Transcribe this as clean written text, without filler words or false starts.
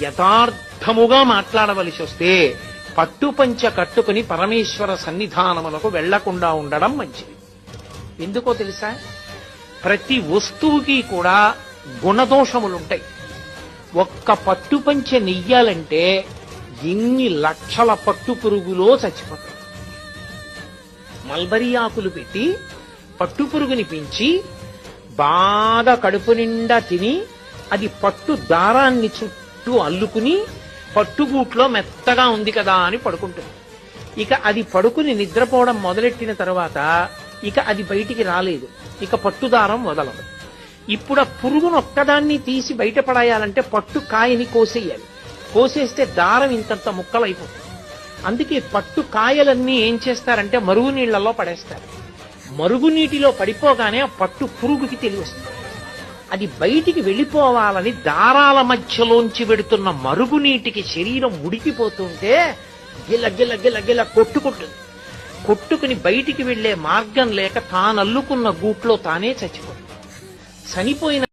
యథార్థముగా మాట్లాడవలసి వస్తే పట్టుపంచ కట్టుకుని పరమేశ్వర సన్నిధానములకు వెళ్లకుండా ఉండడం మంచిది. ఎందుకో తెలుసా? ప్రతి వస్తువుకి కూడా గుణదోషములుంటాయి. ఒక్క పట్టుపంచ నెయ్యాలంటే ఎన్ని లక్షల పట్టు పురుగులో చచ్చిపోతాయి. మల్బరీ ఆకులు పెట్టి పట్టు పురుగుని పెంచి బాగా కడుపు నిండా తిని అది పట్టు దారాన్ని చుట్టూ అల్లుకుని పట్టుగూట్లో మెత్తగా ఉంది కదా అని పడుకుంటుంది. ఇక అది పడుకుని నిద్రపోవడం మొదలెట్టిన తర్వాత ఇక అది బయటికి రాలేదు. ఇక పట్టుదారం వదలదు. ఇప్పుడు ఆ పురుగును ఒక్కదాన్ని తీసి బయటపడాయాలంటే పట్టు కాయని కోసేయాలి. కోసేస్తే దారం ఇంతంత ముక్కలైపోతుంది. అందుకే పట్టు కాయలన్నీ ఏం చేస్తారంటే మరుగునీళ్లలో పడేస్తారు. మరుగునీటిలో పడిపోగానే ఆ పట్టు పురుగుకి తెలివస్తుంది. అది బయటికి వెళ్ళిపోవాలని దారాల మధ్యలోంచి వెడుతున్న మరుగునీటికి శరీరం ఉడికిపోతుంటే గిల గిల గిల గిల కొట్టుకుంటుంది. కొట్టుకుని బయటికి వెళ్లే మార్గం లేక తానల్లుకున్న గూట్లో తానే చచ్చిపోతుంది. చనిపోయిన